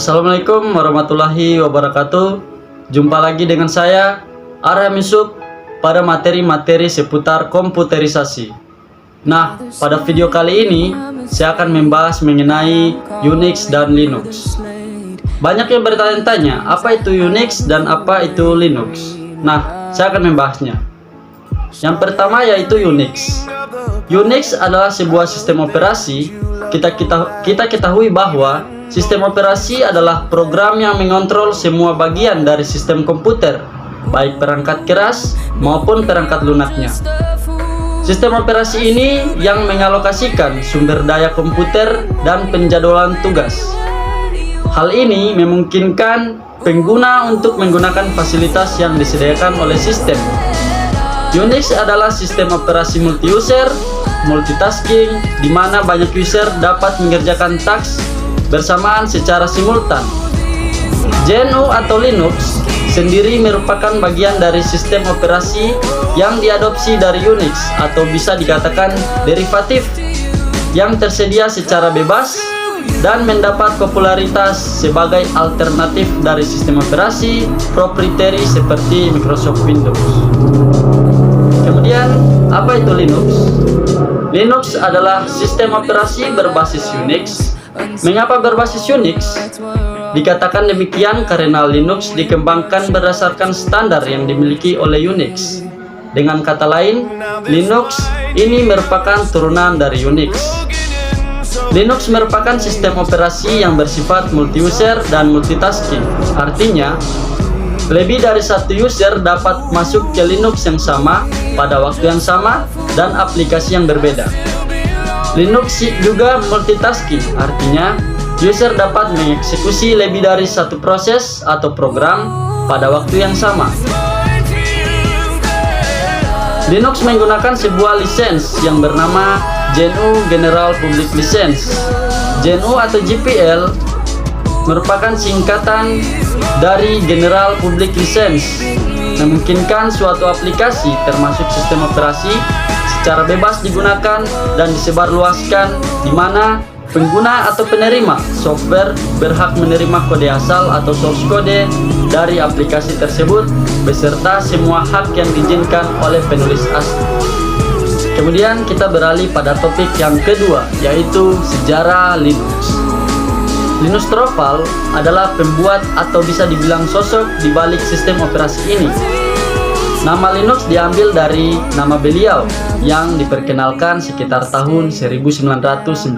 Assalamualaikum warahmatullahi wabarakatuh. Jumpa lagi dengan saya, Arham Yusuf, pada materi-materi seputar komputerisasi. Nah, pada video kali ini, saya akan membahas mengenai Unix dan Linux. Banyak yang bertanya-tanya, apa itu Unix dan apa itu Linux? Nah, saya akan membahasnya. Yang pertama yaitu Unix. Unix adalah sebuah sistem operasi. Kita ketahui bahwa sistem operasi adalah program yang mengontrol semua bagian dari sistem komputer, baik perangkat keras maupun perangkat lunaknya. Sistem operasi ini yang mengalokasikan sumber daya komputer dan penjadwalan tugas. Hal ini memungkinkan pengguna untuk menggunakan fasilitas yang disediakan oleh sistem. Unix adalah sistem operasi multi-user, multitasking, di mana banyak user dapat mengerjakan task bersamaan secara simultan. GNU atau Linux sendiri merupakan bagian dari sistem operasi yang diadopsi dari Unix, atau bisa dikatakan derivatif yang tersedia secara bebas dan mendapat popularitas sebagai alternatif dari sistem operasi proprietary seperti Microsoft Windows. Kemudian, apa itu Linux? Linux adalah sistem operasi berbasis Unix. Mengapa berbasis Unix? Dikatakan demikian karena Linux dikembangkan berdasarkan standar yang dimiliki oleh Unix. Dengan kata lain, Linux ini merupakan turunan dari Unix. Linux merupakan sistem operasi yang bersifat multi-user dan multitasking. Artinya, lebih dari satu user dapat masuk ke Linux yang sama pada waktu yang sama dan aplikasi yang berbeda. Linux juga multitasking, artinya user dapat mengeksekusi lebih dari satu proses atau program pada waktu yang sama. Linux menggunakan sebuah lisens yang bernama GNU General Public License. GNU atau GPL merupakan singkatan dari General Public License, memungkinkan suatu aplikasi termasuk sistem operasi secara bebas digunakan dan disebarluaskan, di mana pengguna atau penerima software berhak menerima kode asal atau source code dari aplikasi tersebut beserta semua hak yang diizinkan oleh penulis asli. Kemudian kita beralih pada topik yang kedua, yaitu sejarah Linux. Linus Torvalds adalah pembuat atau bisa dibilang sosok di balik sistem operasi ini. Nama Linux diambil dari nama beliau yang diperkenalkan sekitar tahun 1991.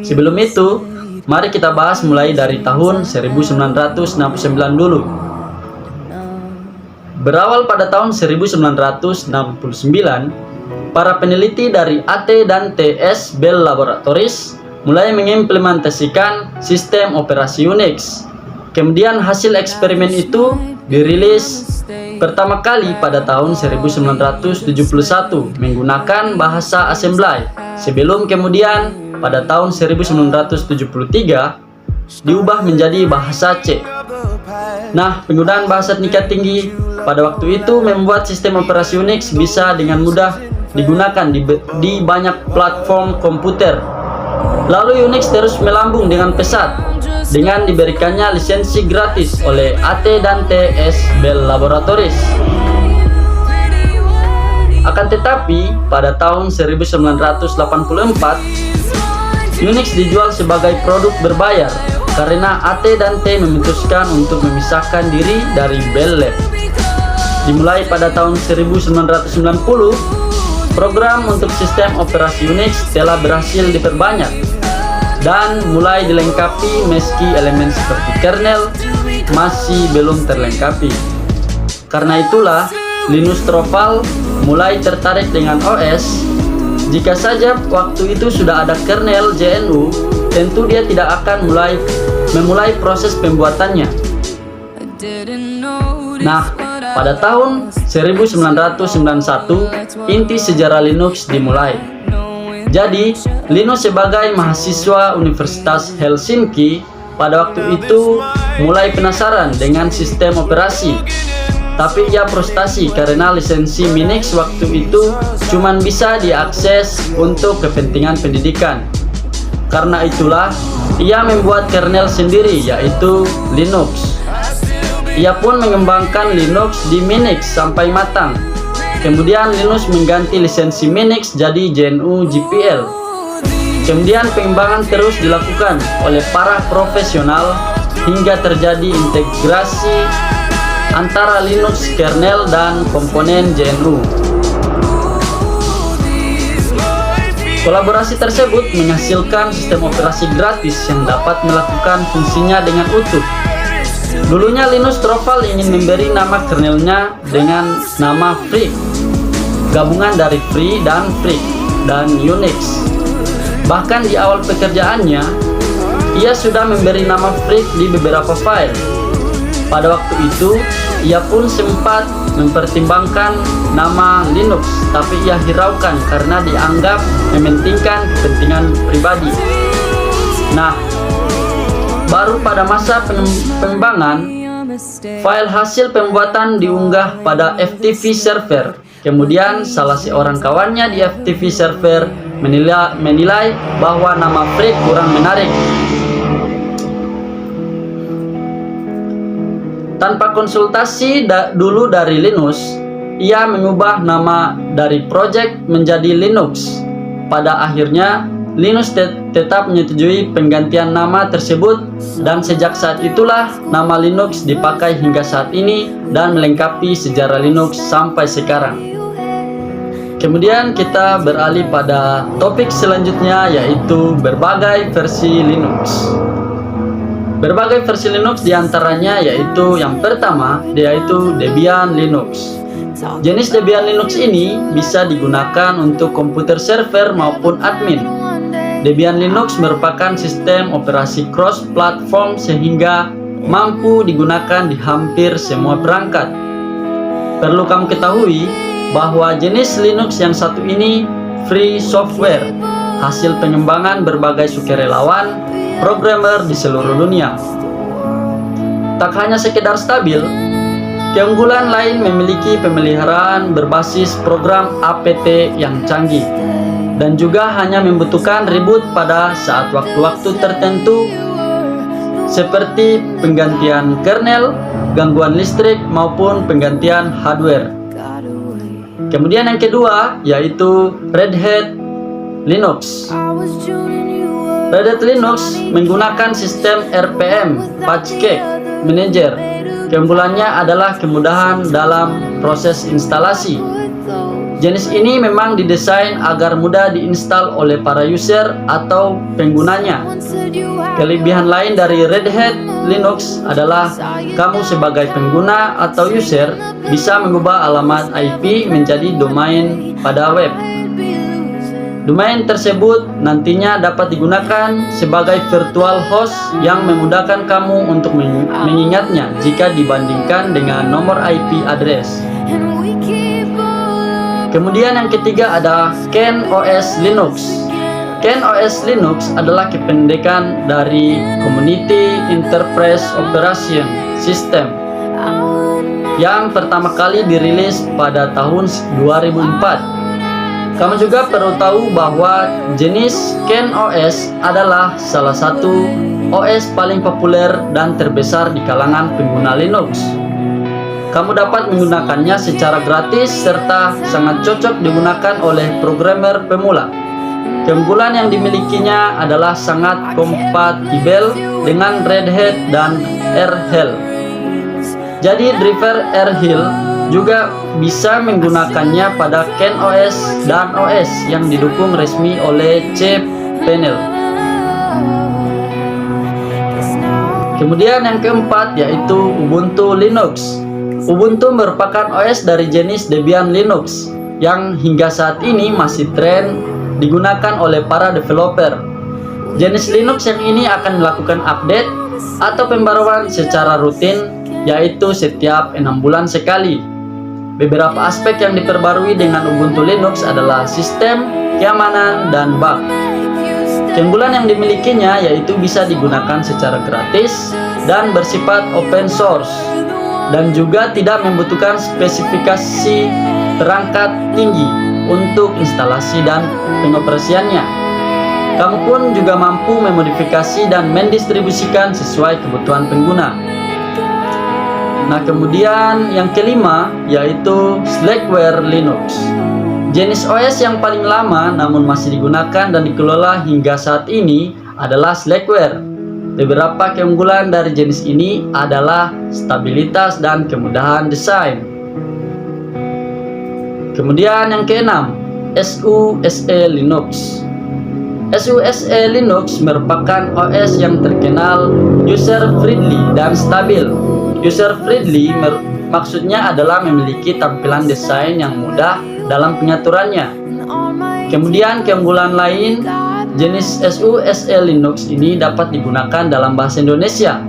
Sebelum itu, mari kita bahas mulai dari tahun 1969 dulu. Berawal pada tahun 1969, para peneliti dari AT dan TS Bell Laboratories mulai mengimplementasikan sistem operasi Unix. Kemudian hasil eksperimen itu dirilis pertama kali pada tahun 1971 menggunakan bahasa assembly, sebelum kemudian pada tahun 1973 diubah menjadi bahasa C. Nah, penggunaan bahasa tingkat tinggi pada waktu itu membuat sistem operasi Unix bisa dengan mudah digunakan di banyak platform komputer. Lalu Unix terus melambung dengan pesat dengan diberikannya lisensi gratis oleh AT dan TS Bell Laboratories. Akan tetapi, pada tahun 1984, Unix dijual sebagai produk berbayar karena AT dan T memutuskan untuk memisahkan diri dari Bell Lab. Dimulai pada tahun 1990, program untuk sistem operasi Unix telah berhasil diperbanyak dan mulai dilengkapi, meski elemen seperti kernel masih belum terlengkapi. Karena itulah Linus Torvalds mulai tertarik dengan OS. Jika saja waktu itu sudah ada kernel GNU, tentu dia tidak akan memulai proses pembuatannya. Nah, pada tahun 1991, inti sejarah Linux dimulai. Jadi, Linus sebagai mahasiswa Universitas Helsinki pada waktu itu mulai penasaran dengan sistem operasi. Tapi ia frustasi karena lisensi Minix waktu itu cuma bisa diakses untuk kepentingan pendidikan. Karena itulah ia membuat kernel sendiri, yaitu Linux. Ia pun mengembangkan Linux di Minix sampai matang. Kemudian Linux mengganti lisensi Minix jadi GNU GPL. Kemudian pengembangan terus dilakukan oleh para profesional hingga terjadi integrasi antara Linux kernel dan komponen GNU. Kolaborasi tersebut menghasilkan sistem operasi gratis yang dapat melakukan fungsinya dengan utuh. Dulunya Linus Torvalds ingin memberi nama kernelnya dengan nama Freak, gabungan dari Free dan Freak dan Unix. Bahkan di awal pekerjaannya, ia sudah memberi nama Freak di beberapa file. Pada waktu itu, ia pun sempat mempertimbangkan nama Linux, tapi ia hiraukan karena dianggap mementingkan kepentingan pribadi. Nah, baru pada masa pengembangan, file hasil pembuatan diunggah pada FTP server. Kemudian salah seorang kawannya di FTP server menilai bahwa nama Freak kurang menarik. Tanpa konsultasi dulu dari Linus, ia mengubah nama dari project menjadi Linux. Pada akhirnya, Linus tetap menyetujui penggantian nama tersebut, dan sejak saat itulah nama Linux dipakai hingga saat ini dan melengkapi sejarah Linux sampai sekarang. Kemudian kita beralih pada topik selanjutnya, yaitu berbagai versi Linux. Berbagai versi Linux diantaranya yaitu yang pertama yaitu Debian Linux. Jenis Debian Linux ini bisa digunakan untuk komputer server maupun admin. Debian Linux merupakan sistem operasi cross-platform sehingga mampu digunakan di hampir semua perangkat. Perlu kamu ketahui bahwa jenis Linux yang satu ini free software, hasil pengembangan berbagai sukarelawan programmer di seluruh dunia. Tak hanya sekedar stabil, keunggulan lain memiliki pemeliharaan berbasis program APT yang canggih, dan juga hanya membutuhkan reboot pada saat waktu-waktu tertentu seperti penggantian kernel, gangguan listrik, maupun penggantian hardware. Kemudian yang kedua yaitu Red Hat Linux. Red Hat Linux menggunakan sistem RPM, Patchcake Manager. Keunggulannya adalah kemudahan dalam proses instalasi. Jenis ini memang didesain agar mudah diinstal oleh para user atau penggunanya. Kelebihan lain dari Red Hat Linux adalah kamu sebagai pengguna atau user bisa mengubah alamat IP menjadi domain pada web. Domain tersebut nantinya dapat digunakan sebagai virtual host yang memudahkan kamu untuk mengingatnya jika dibandingkan dengan nomor IP address. Kemudian yang ketiga ada CentOS Linux. CentOS Linux adalah kependekan dari Community Enterprise Operation System yang pertama kali dirilis pada tahun 2004. Kamu juga perlu tahu bahwa jenis CentOS adalah salah satu OS paling populer dan terbesar di kalangan pengguna Linux. Kamu dapat menggunakannya secara gratis serta sangat cocok digunakan oleh programmer pemula. Keunggulan yang dimilikinya adalah sangat kompatibel dengan Red Hat dan R-Hel. Jadi driver R-Hel juga bisa menggunakannya pada CentOS dan OS yang didukung resmi oleh cPanel. Kemudian yang keempat yaitu Ubuntu Linux. Ubuntu merupakan OS dari jenis Debian Linux yang hingga saat ini masih tren digunakan oleh para developer. Jenis Linux yang ini akan melakukan update atau pembaruan secara rutin, yaitu setiap 6 bulan sekali. Beberapa aspek yang diperbarui dengan Ubuntu Linux adalah sistem, keamanan, dan bug. Keunggulan yang dimilikinya yaitu bisa digunakan secara gratis dan bersifat open source, dan juga tidak membutuhkan spesifikasi perangkat tinggi untuk instalasi dan pengoperasiannya. Kamu pun juga mampu memodifikasi dan mendistribusikan sesuai kebutuhan pengguna. Nah, kemudian yang kelima yaitu Slackware Linux. Jenis OS yang paling lama namun masih digunakan dan dikelola hingga saat ini adalah Slackware. Beberapa keunggulan dari jenis ini adalah stabilitas dan kemudahan desain. Kemudian yang keenam, SUSE Linux. SUSE Linux merupakan OS yang terkenal user-friendly dan stabil. User-friendly maksudnya adalah memiliki tampilan desain yang mudah dalam pengaturannya. Kemudian keunggulan lain, jenis SUSE Linux ini dapat digunakan dalam bahasa Indonesia.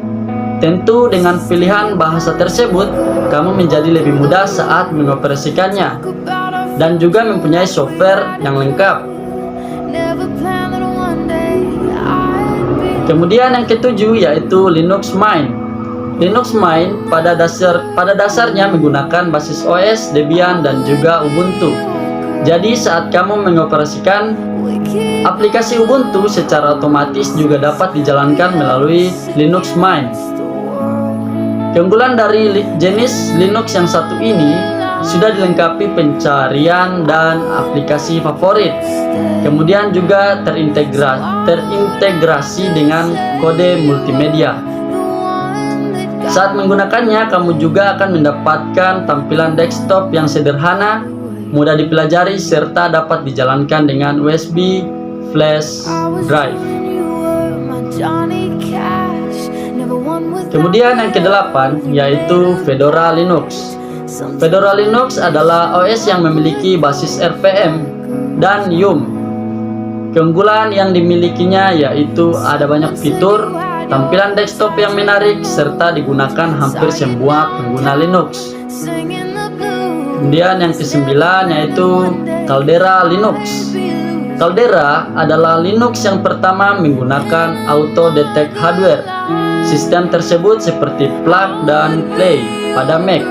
Tentu dengan pilihan bahasa tersebut, kamu menjadi lebih mudah saat mengoperasikannya dan juga mempunyai software yang lengkap. Kemudian yang ketujuh yaitu Linux Mint. Linux Mint pada dasarnya menggunakan basis OS Debian dan juga Ubuntu. Jadi saat kamu mengoperasikan aplikasi Ubuntu secara otomatis juga dapat dijalankan melalui Linux Mint. Keunggulan dari jenis Linux yang satu ini sudah dilengkapi pencarian dan aplikasi favorit. Kemudian juga terintegrasi dengan kode multimedia. Saat menggunakannya, kamu juga akan mendapatkan tampilan desktop yang sederhana, mudah dipelajari, serta dapat dijalankan dengan USB flash drive. Kemudian yang kedelapan yaitu Fedora Linux. Fedora Linux adalah OS yang memiliki basis RPM dan Yum. Keunggulan yang dimilikinya yaitu ada banyak fitur, tampilan desktop yang menarik, serta digunakan hampir semua pengguna Linux. Kemudian yang kesembilan yaitu Caldera Linux. Caldera adalah Linux yang pertama menggunakan auto detect hardware. Sistem tersebut seperti plug dan play pada Mac.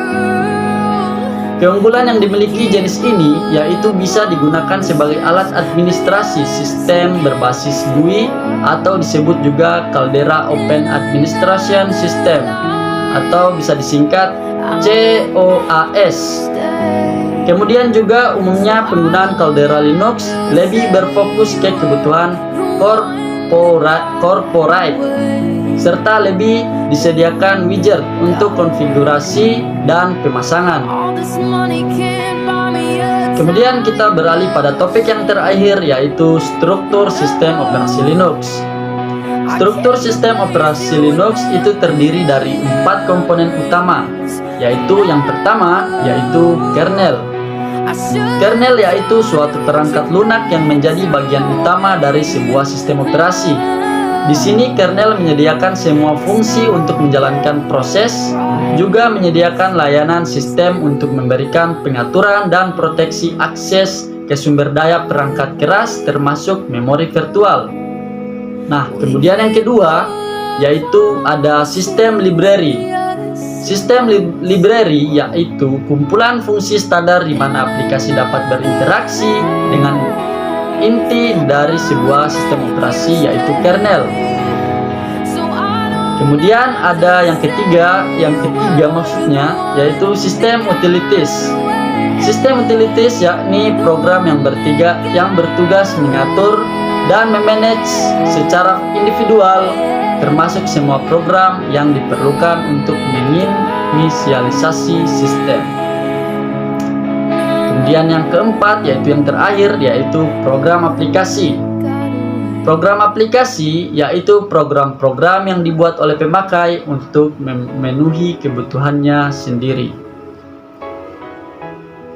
Keunggulan yang dimiliki jenis ini yaitu bisa digunakan sebagai alat administrasi sistem berbasis GUI atau disebut juga Caldera Open Administration System atau bisa disingkat COAS. Kemudian juga umumnya penggunaan Caldera Linux lebih berfokus ke kebutuhan corporate serta lebih disediakan widget untuk konfigurasi dan pemasangan. Kemudian kita beralih pada topik yang terakhir yaitu struktur sistem operasi Linux. Struktur sistem operasi Linux itu terdiri dari 4 komponen utama, yaitu yang pertama yaitu kernel. Kernel yaitu suatu perangkat lunak yang menjadi bagian utama dari sebuah sistem operasi. Di sini kernel menyediakan semua fungsi untuk menjalankan proses, juga menyediakan layanan sistem untuk memberikan pengaturan dan proteksi akses ke sumber daya perangkat keras termasuk memori virtual. Nah, kemudian yang kedua yaitu ada sistem library. Sistem library yaitu kumpulan fungsi standar di mana aplikasi dapat berinteraksi dengan inti dari sebuah sistem operasi yaitu kernel. Kemudian ada yang ketiga maksudnya yaitu sistem utilities. Sistem utilities yakni program yang bertugas mengatur dan memanage secara individual termasuk semua program yang diperlukan untuk menginisialisasi sistem. Kemudian yang keempat yaitu yang terakhir yaitu program aplikasi. Program aplikasi yaitu program-program yang dibuat oleh pemakai untuk memenuhi kebutuhannya sendiri.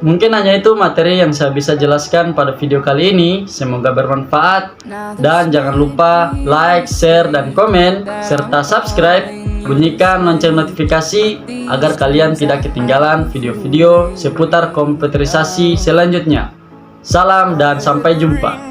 Mungkin hanya itu materi yang saya bisa jelaskan pada video kali ini. Semoga bermanfaat dan jangan lupa like, share, dan komen serta subscribe. Bunyikan lonceng notifikasi agar kalian tidak ketinggalan video-video seputar komputerisasi selanjutnya. Salam dan sampai jumpa.